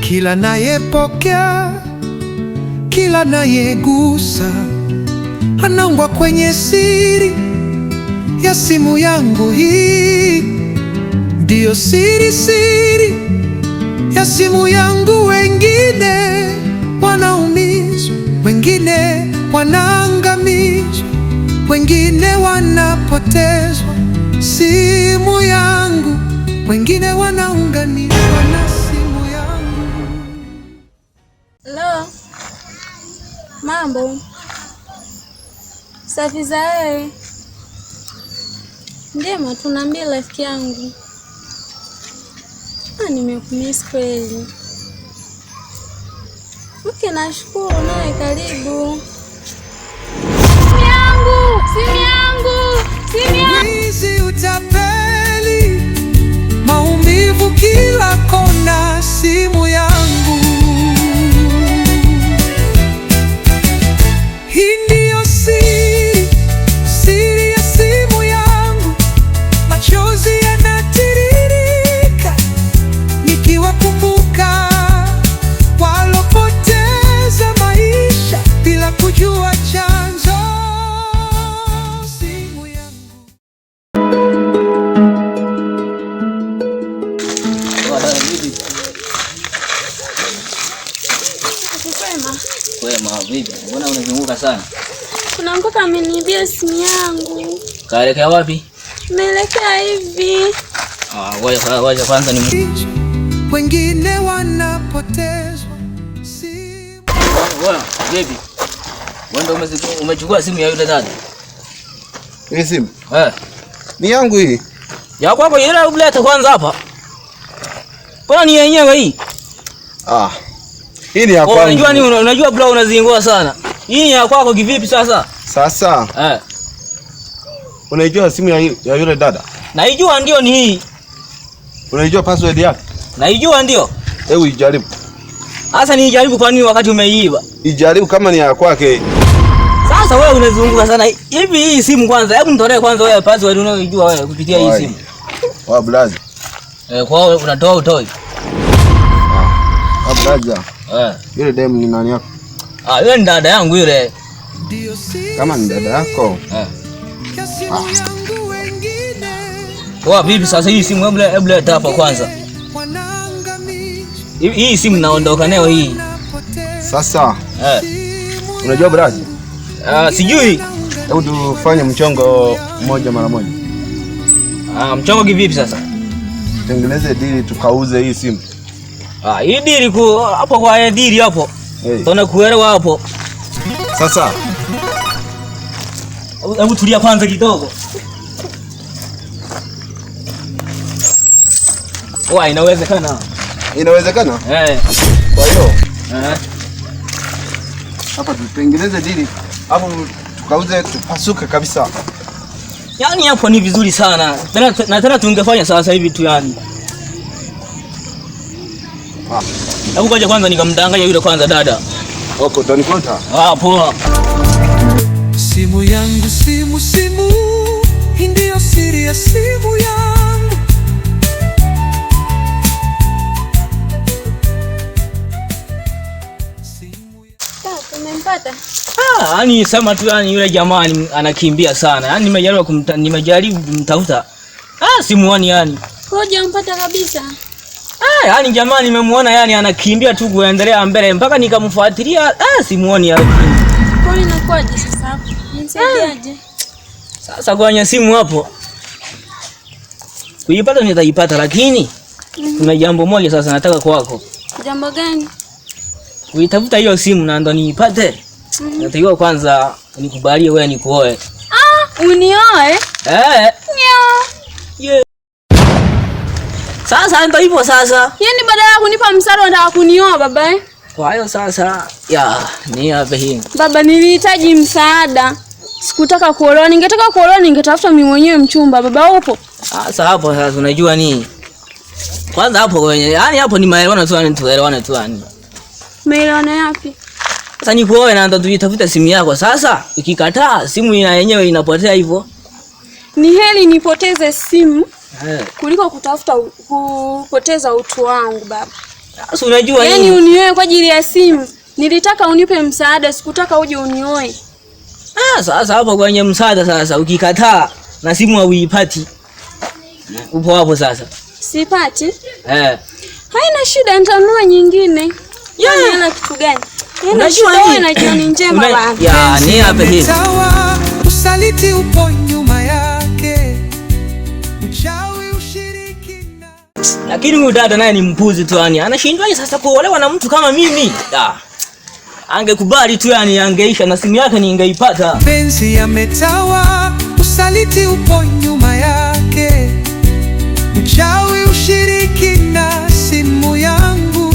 kila nayepokea, kila nayegusa anaungwa kwenye siri ya simu yangu. Hii ndiyo siri ya simu yangu. Wengine wanaumizwa, wengine wanaangamizwa, wengine wanapotezwa simu yangu, wengine wanaunganishwa na simu yangu. Hello. Mambo safi za wewe? Ndema, tunaambia rafiki yangu. Nimekumiss kweli. Okay, nashukuru nawe, karibu. Simu yangu. Wizi, utapeli, maumivu kila kona, simu yangu. Hii ndiyo siri ya simu yangu. Machozi yanatiririka nikiwakumbuka walopoteza maisha bila kujua chanzo. Simu yangu. Kwema, vipi? Mbona unazunguka sana? Kuna mkaka ameniibia simu yangu. Kaelekea wapi? Naelekea hivi. Wacha kwanza ni wengine wanapotezwa simu. Wewe, vipi? Wewe umechukua simu ya yule dada? Hii simu? Ni yangu hii. Ya kwako ile uleta kwanza hapa. Mbona ni yenyewe hii? Hii ni ya kwangu. Unajua nini? Unajua bro, unazingua sana. Hii ni ya kwako kivipi sasa? Sasa. Unaijua simu ya yule dada? Naijua, ndio ni hii. Unaijua password yake? Naijua, ndio. Hebu ijaribu. Sasa ni ijaribu kwa nini wakati umeiiba? Ijaribu kama ni ya kwake. Sasa wewe unazunguka sana. Hivi hii simu kwanza, hebu nitolee kwanza wewe password unayojua wewe kupitia hii simu. Blaza. Kwa wewe unatoa utoi. Blaza. Yule dem ni nani yako? Yule ni dada yangu yule. Kama ni dada yako? Kwa vipi sasa hii simu hebu leta hapa kwanza. Hii simu naondoka nayo hii. Sasa. Unajua brazi? Sijui. Hebu tufanye mchongo mmoja mara moja. Mchongo kivipi sasa? Tengeneze deal tukauze hii simu. Hii deal hapo kwa deal hapo. Tuna kuelewa hapo. Sasa. Hebu tulia kwanza kidogo. Inawezekana. Inawezekana? Kwa hiyo hapa tutengeneze deal. Hapo tukauze tupasuke kabisa. Yaani hapo ni vizuri sana. Tena tungefanya sasa hivi tu yani. Hebu ngoja kwanza nikamdanganya yule kwanza dada. Okay, utanikonta. Poa. Simu yangu, simu. Hii ndiyo siri ya simu yangu. Umempata? Yaani sema tu yani yule jamaa anakimbia sana. Yaani nimejaribu kumtafuta. Simuoni yani. Hujampata kabisa? Yaani jamaa nimemuona yani anakimbia tu kuendelea mbele mpaka nikamfuatilia. Simuoni yani. Kwa nini inakuaje sasa hapo? Nisaidiaje? Sasa kwenye simu hapo. Kuipata nitaipata, lakini kuna jambo moja sasa nataka kwako. Jambo gani? Kuitafuta hiyo simu na ndo niipate. Natakiwa kwanza nikubalie wewe nikuoe. Unioe? Yeah. Sasa ndio hivyo sasa. Yaani badala ya kunipa msaada unataka kunioa baba Kwa hiyo sasa ni hapa hii. Baba, nilihitaji msaada. Sikutaka kuolewa. Ningetaka kuolewa ningetafuta mimi mwenyewe mchumba. Baba upo? Sasa hapo sasa unajua nini? Kwanza hapo kwenye yani hapo ni maelewano tu yani. Maelewano yapi? Sasa nikuoe na ndo tuitafuta simu yako. Sasa ukikataa simu yenyewe inapotea hivyo. Ni heri nipoteze simu kuliko kupoteza utu wangu baba. Sasa unajua nini? Yaani unioe kwa ajili ya simu. Nilitaka unipe msaada, sikutaka uje unioe. Sasa hapo kwenye msaada sasa ukikataa na simu hauipati. Upo hapo sasa. Sipati? Haina shida, nitanunua nyingine. Yana kitu gani? Unajua wewe na jioni njema bana. Ni hapa hivi. Usaliti upo nyuma yake. Mchawi ushirikina. Lakini huyu dada naye ni mpuzi tu yani. Anashindwaje sasa kuolewa na mtu kama mimi? Angekubali tu yani, angeisha na simu yake ningeipata. Penzi yametawa, usaliti upo nyuma yake. Mchawi ushirikina, simu yangu.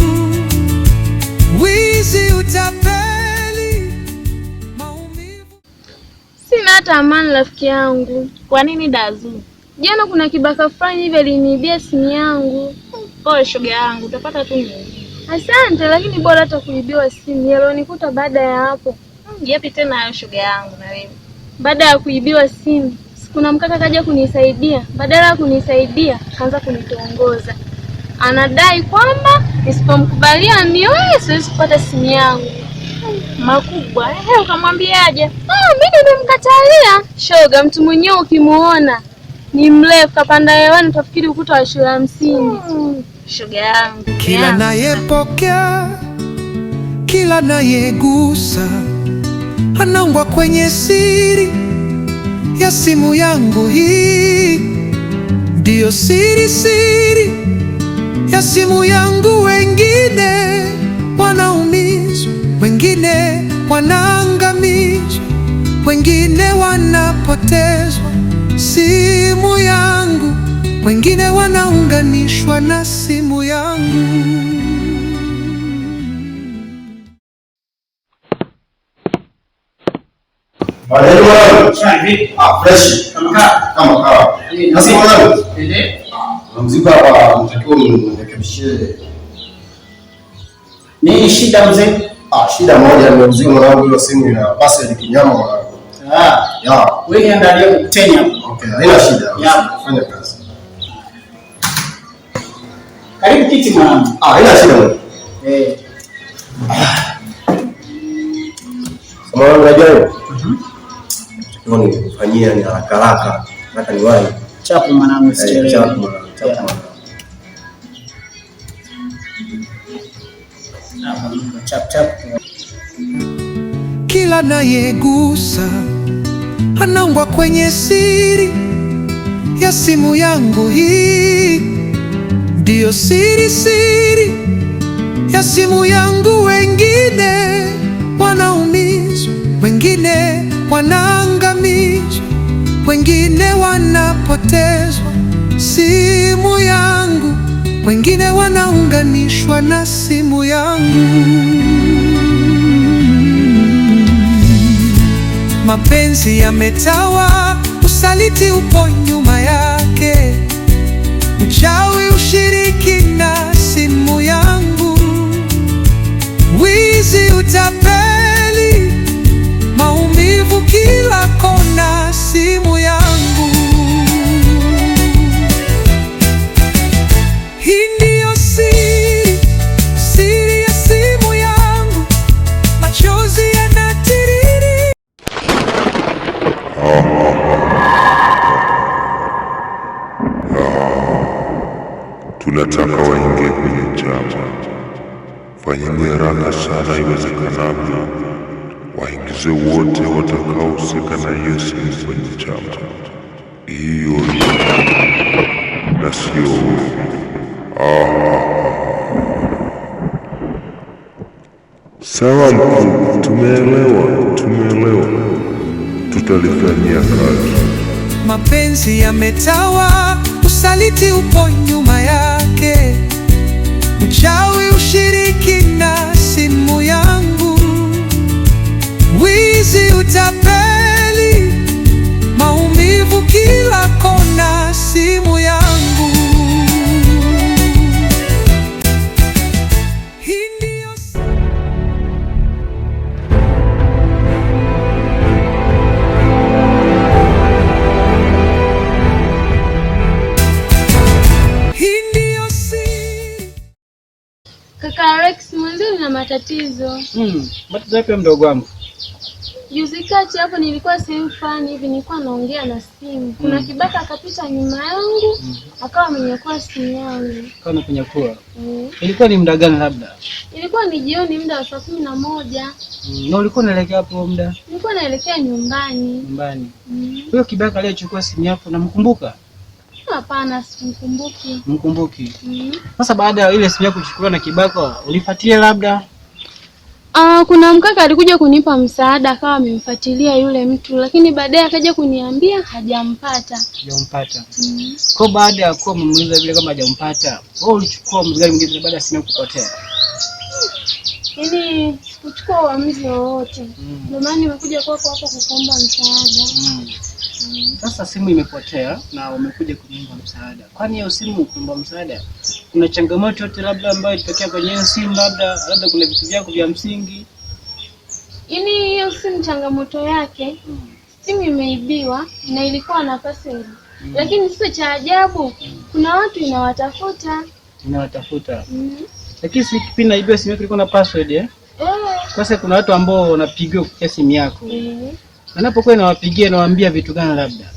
Wizi, utapeli, maumivu. Sina hata amani rafiki yangu. Kwa nini Dazu? Jana kuna kibaka fulani hivi aliniibia simu yangu. Pole shoga yangu, utapata tu nini? Asante, lakini bora hata kuibiwa simu. Yalionikuta baada ya hapo. Yapi tena hayo shoga yangu na wewe? Baada ya kuibiwa simu, kuna mkaka kaja kunisaidia. Badala ya kunisaidia, kaanza kunitongoza. Anadai kwamba nisipomkubalia nioe siwezi kupata simu yangu. Makubwa. Ukamwambiaje? Mimi nimemkatalia. Shoga, mtu mwenyewe ukimuona ni mrefu, kapanda hewani utafikiri ukuta wa shule ya msingi. Shoga yangu. Kila nayepokea, kila nayegusa, anaungwa kwenye siri ya simu yangu hii. Ndiyo siri ya simu yangu. Wengine wanaumizwa, wengine wanaangamizwa, wengine wanapotezwa simu yangu, wengine wanaunganishwa na simu yangu. Fresh kama kawa. Nasema mwanangu. Mzigo hapa mtakiwa mrekebishie. Ni shida mzee? Shida moja ni mzigo mwanangu, hiyo simu ina password kinyama mwanangu. Wewe andalia kutenya hapo. Okay, haina shida. Fanya kazi. Karibu kiti mwanangu. Haina shida mwanangu. Mwanangu unajua? Nini kufanyia ni haraka. Nataka niwahi. Chapu mwanangu usichelewe. Chapu mwanangu. Chap. Kila nayegusa, anaungwa kwenye siri ya simu yangu hii. Ndiyo siri ya simu yangu. Wengine wanaumizwa, wengine wanaangamizwa, wengine wanapotezwa simu yangu, wengine wanaunganishwa na simu yangu. Mapenzi yametawa, usaliti upo nyuma yake. Mchawi ushirikina, simu yangu. Wizi, utapeli, maumivu kila kona, simu yangu. Hii ndiyo siri ya simu yangu. Machozi yanatiriri. Tunataka waingie kwenye chama. Fanyeni haraka sana iwezekanavyo. Waingize wote watakaohusika na hiyo simu kwenye chama. Hiyo na sio sawa mkuu, tumeelewa. Tutalifanyia kazi. Mapenzi yametawa, usaliti upo nyuma yake. Mchawi ushirikina, simu yangu. Wizi, utapeli, maumivu kila kona, simu yangu. Alex, mwenzio na matatizo. Matatizo yapi mdogo wangu? Juzi kati hapo nilikuwa sehemu fulani hivi, nilikuwa naongea na simu. Kuna kibaka akapita nyuma yangu, akawa amenyakua simu yangu. Kana kunyakua. Ilikuwa ni muda gani labda? Ilikuwa ni jioni muda wa saa 11. Na ulikuwa unaelekea hapo muda? Nilikuwa naelekea nyumbani. Nyumbani. Huyo kibaka aliyechukua simu yako namkumbuka? Hapana, simkumbuki. Mkumbuki? Sasa baada ya ile simu yako kuchukuliwa na kibaka, ulifuatilia labda? Kuna mkaka alikuja kunipa msaada, akawa amemfuatilia yule mtu, lakini baadaye akaja kuniambia hajampata. Hajampata. Kwa baada ya kuwa mmuuliza vile kama hajampata, wewe ulichukua mgari mwingine baada ya simu kupotea? Yaani kuchukua uamuzi wowote. Ndio maana nimekuja kwako hapa kukuomba msaada. Sasa simu imepotea na umekuja kuniomba msaada. Kwani hiyo simu kuomba msaada, kuna changamoto yote labda ambayo ilitokea kwenye hiyo simu, labda kuna vitu vyako vya msingi? Yaani hiyo simu changamoto yake, simu imeibiwa na ilikuwa na password. Lakini sio cha ajabu, kuna watu inawatafuta. Inawatafuta. Lakini si kipindi naibiwa simu yako ilikuwa na password Sasa kuna watu ambao wanapigiwa kwa simu yako. Anapokuwa nawapigia nawaambia vitu gani labda?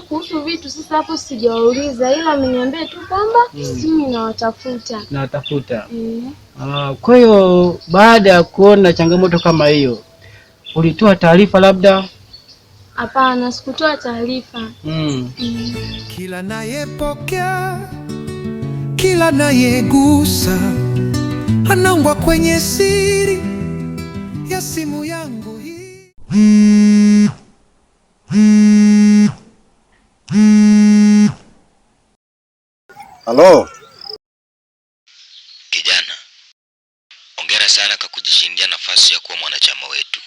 Kuhusu vitu sasa hapo sijauliza, ila ameniambia tu kwamba simu inawatafuta. Nawatafuta. Kwa hiyo baada ya kuona changamoto kama hiyo, ulitoa taarifa labda? Hapana, sikutoa taarifa. Kila nayepokea, kila nayegusa, anaungwa kwenye siri ya simu yangu hii. Halo. Kijana, hongera sana kwa kujishindia nafasi ya kuwa mwanachama wetu.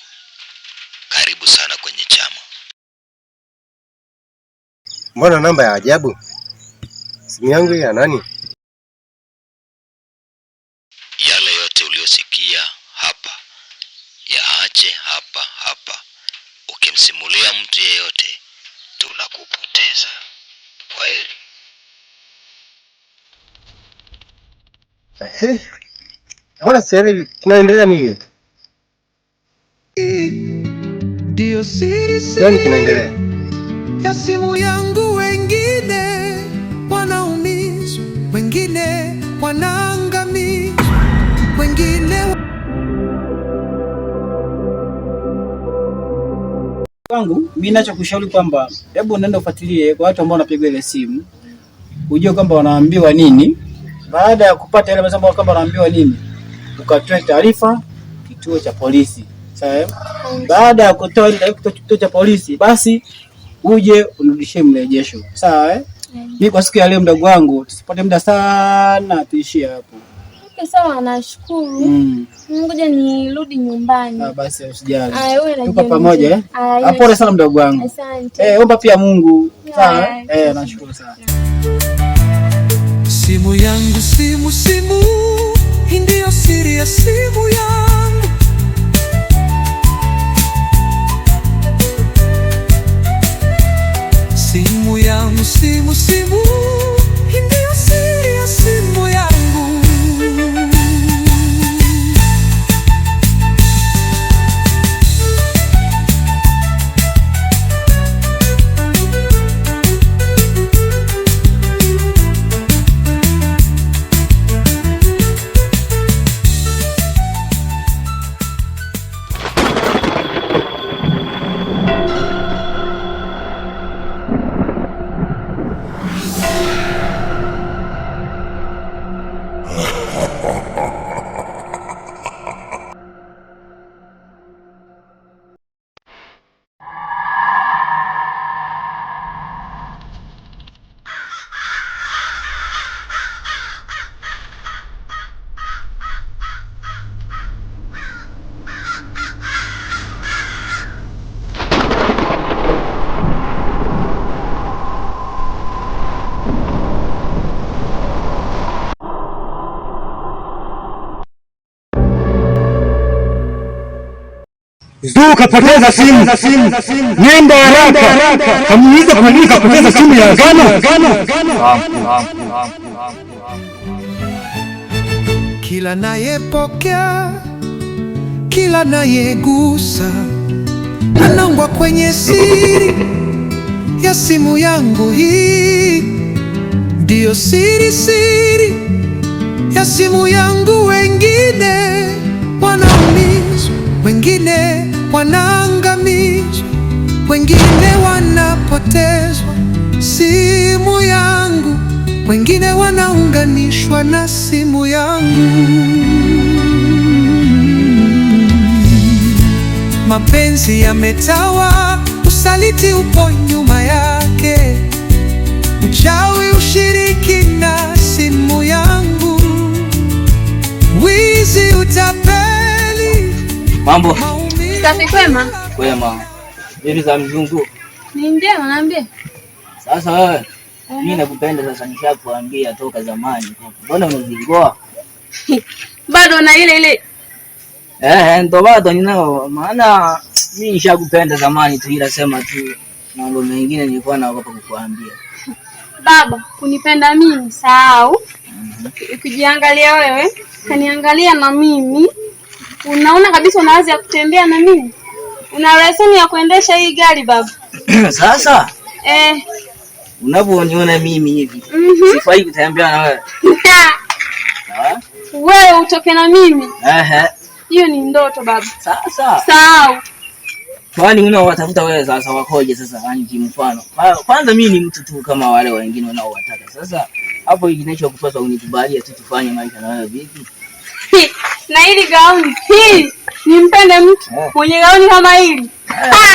Karibu sana kwenye chama. Mbona namba ya ajabu? Simu yangu ya nani? Yale yote uliyosikia hapa yaache hapa. Ukimsimulia mtu yeyote tunakupoteza. Kwaheri. Mbona sasa kinaendelea nini? Ndio siri kinaendelea ya simu yangu. Wengine wanaumizwa, wengine wanaangamizwa, wengine wangu. Mimi ninachokushauri kwamba hebu nenda ufuatilie kwa watu ambao wanapigwa ile simu, ujue kwamba wanaambiwa nini. Baada ya kupata ile message kwamba wanaambiwa nini, ukatoe taarifa kituo cha polisi. Sawa? Baada ya kutoa ile taarifa kituo cha polisi, basi uje unirudishie mrejesho. Sawa? Mimi kwa siku ya leo mdogo wangu tusipate muda sana, tuishie hapo. Okay, sawa, nashukuru. Ngoja nirudi nyumbani. Basi usijali. Wewe tuko pamoja Pole sana mdogo wangu. Asante. Omba pia Mungu. Sawa? Nashukuru sana. Simu yangu, simu, hii ndio siri ya simu yangu. Simu yangu, simu, hii ndio siri ya simu yangu. Kapoteza simu. Nenda haraka. Kamuuliza kwa nini kapoteza simu ya Agano. kila nayepokea, kila nayegusa anangwa kwenye siri ya simu yangu. Hii ndiyo siri ya simu yangu. Wengine wanaumizwa, wengine wanaangamizwa, wengine wanapotezwa simu yangu, wengine wanaunganishwa na simu yangu. Mapenzi yametawa, usaliti upo nyuma yake, uchawi, ushirikina, simu yangu, wizi, utapeli. Mambo Safi kwema? Kwema. Hivi za mzungu. Ni njema, naambia. Sasa wewe, mimi nakupenda sasa, nishakuambia toka zamani. Mbona unazingoa? Bado na ile. Ndo bado ninao, maana mimi nishakupenda zamani tu, ila sema tu mambo mengine nilikuwa naogopa kukuambia. Baba, kunipenda mimi sahau. Ukijiangalia wewe, kaniangalia na mimi. Unaona kabisa unaanza ya kutembea na mimi. Una leseni ya kuendesha hii gari baba. Sasa unaponiona mimi hivi, sifai kutembea na wewe. Wewe utoke na mimi. Hiyo ni ndoto baba. Sasa sahau. Kwani unawatafuta wewe sasa wakoje sasa? Yaani kimfano, kwanza mimi ni mtu tu kama wale wengine unaowataka. Sasa hapo kinachokupaswa unikubalia tu tufanye maisha na wewe vipi? Na hili gauni hii nimpende mtu mwenye gauni kama hili.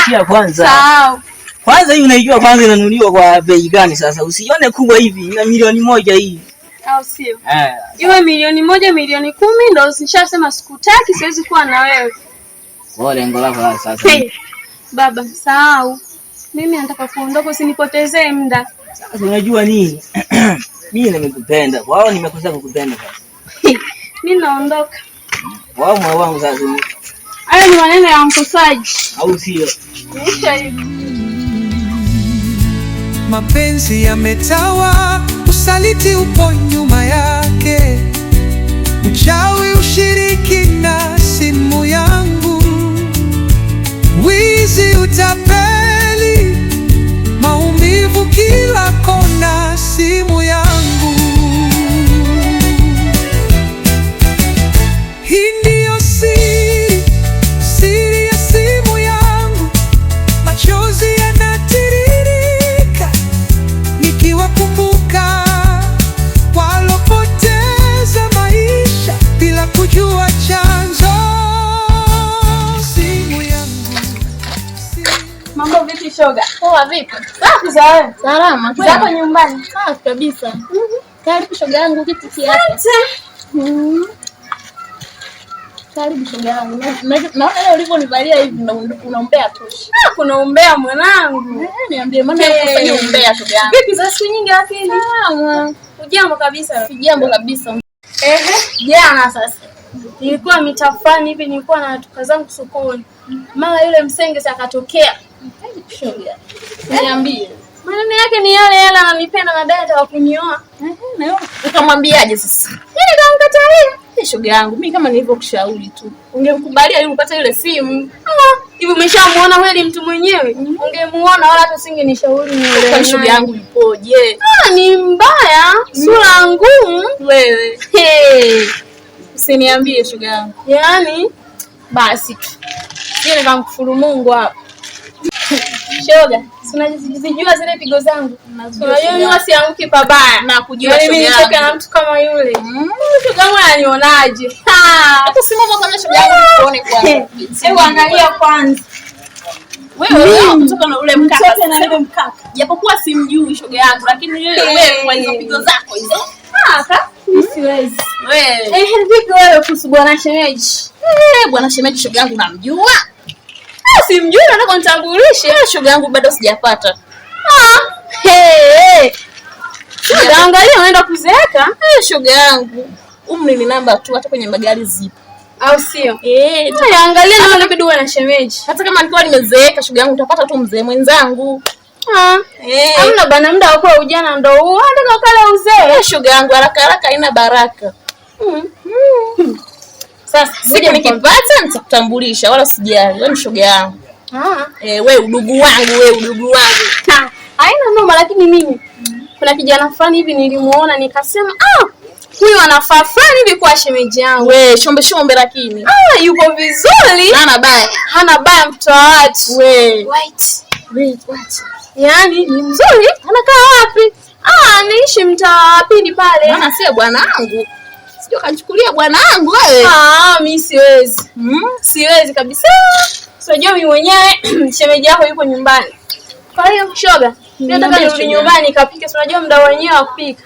Kia kwanza. Sahau. Kwanza hii unaijua kwanza inanunuliwa kwa bei gani sasa? Usione kubwa hivi, ina milioni 1 hii. Au sio? Iwe milioni 1, milioni 10 ndio nishasema sikutaki, siwezi kuwa na wewe. Kwa lengo lako sasa. Baba, sahau. Mimi nataka kuondoka, usinipotezee muda. Sasa unajua nini? Mimi nimekupenda. Wao nimekosa kukupenda sasa. Mimi naondoka. Wao moyo wangu sasa. Haya ni maneno ya mkosaji. Au sio? Nisha hivi. Mapenzi yametawa, usaliti upo nyuma yake, uchawi, ushirikina, simu yangu, wizi, utapeli, maumivu kila kona, simu yangu. Hii ndiyo siri ya simu yangu. Machozi yanatiririka nikiwakumbuka walopoteza maisha bila kujua chanzo. Simu yangu. Mambo vipi shoga? Poa vipi? Safi za wewe. Salama. Zako nyumbani? Safi kabisa. Karibu shoga yangu, kitu kiasi. Karibu shoga yangu. Naona leo ulivyonivalia hivi unaombea tu. Kuna umbea mwanangu. Niambie maana unafanya umbea shoga yangu. Vipi za siku nyingi lakini? Ujambo kabisa. Jambo kabisa. Jana sasa. Nilikuwa mitafani hivi, nilikuwa natoka zangu sokoni. Mara yule msenge akatokea. Shoga. Niambie. Maneno yake ni yale ananipenda na dada ataka kunioa. Na ukamwambiaje sasa? Yeye kamkatalia. Shoga yangu, mimi kama nilivyokushauri tu. Ungemkubalia ili upate ile simu. Hivi umeshamuona kweli mtu mwenyewe? Ungemuona wala hata usingenishauri nielewe. Kwa shoga yangu ipoje? Ni mbaya, sura ngumu wewe. Usiniambie shoga yangu. Yaani basi tu. Yeye nikamkufuru Mungu hapa. Shoga, unajijua zile pigo zangu. Unajua mimi sianguki pabaya. Na kujua shoga. Mimi nitoke na mtu kama yule. Shoga yangu ananionaje? Hata simama kama shoga yangu tuone kwa. Hebu angalia kwanza. Wewe kutoka na ule mkaka. Mtoto na yule mkaka. Japokuwa simjui shoga yangu, lakini wewe kwa hizo pigo zako hizo. Mimi siwezi. Wewe. Vipi wewe kuhusu bwana shemeji? Bwana shemeji shoga yangu namjua. Simjui, nataka nitambulishe. Shoga yangu bado sijapata. Angalia unaenda kuzeeka. Shoga yangu. Umri ni namba tu, hata kwenye magari zipo. Au sio? Angalia na inabidi uwe na shemeji. Hata kama nilikuwa nimezeeka shoga yangu utapata tu mzee mwenzangu. Hamna bana, muda wako ujana ndio huo. Ndio kale uzee. Shoga yangu haraka haraka haina baraka. Sasa siku nikipata nitakutambulisha, wala usijali. Wewe ni shoga yangu. Wewe udugu wangu, Haina noma, lakini mimi kuna kijana fulani hivi nilimuona nikasema huyu anafaa fulani hivi kwa shemeji yangu. Wewe shombe lakini. Yuko vizuri. Hana baya mtoto wa watu. Wewe. What? Yaani ni mzuri? Anakaa wapi? Anaishi mtaa wa pili pale. Maana sio bwanangu. Sio kanichukulia bwanangu wewe. Mimi siwezi. Siwezi kabisa. Unajua mimi mwenyewe shemeji yako yuko nyumbani. Kwa hiyo shoga, nataka nirudi nyumbani nikapike. Unajua muda wenyewe wa kupika.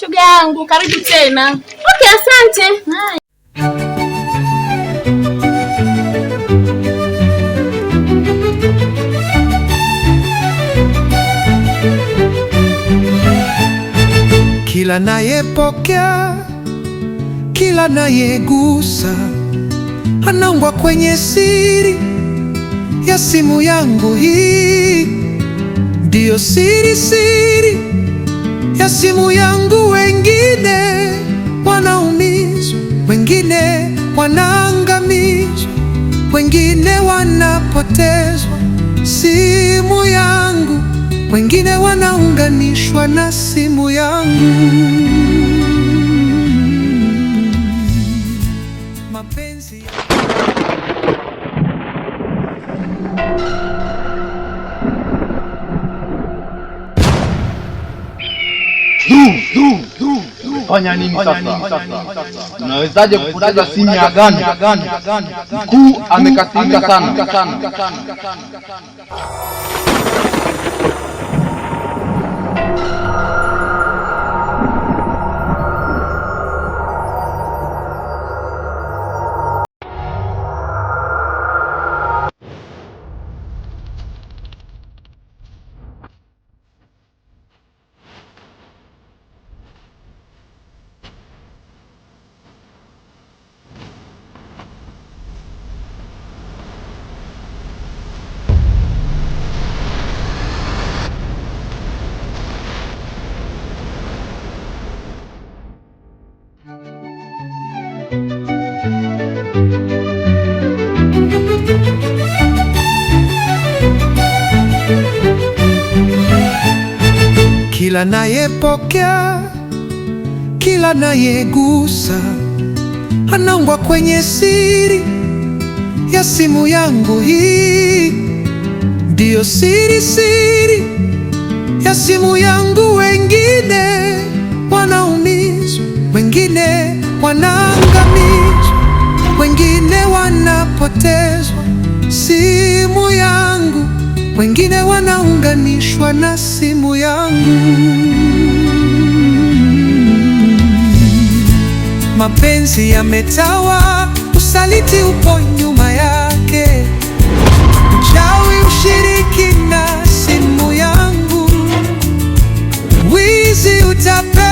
Shoga yangu, karibu tena. Okay, asante. Kila nayepokea, kila nayegusa, anaungwa kwenye siri ya simu yangu hii. Ndiyo siri ya simu yangu. Wengine wanaumizwa, wengine wanaangamizwa, wengine wanapotezwa simu yangu, wengine wanaunganishwa na simu yangu. Mapenzi Fanya nini sasa? Unawezaje kupoteza simu ya Gani? Mkuu amekasirika sana. Kila nayepokea, kila nayegusa, anaungwa kwenye siri ya simu yangu hii. Ndiyo siri ya simu yangu. Wengine wanaumizwa, wengine wanaangamizwa, wengine wanapotezwa simu yangu, wengine wanaunganishwa na simu yangu. Mapenzi yametawa, usaliti upo nyuma yake, uchawi, ushiriki na simu yangu, wizi, utapeli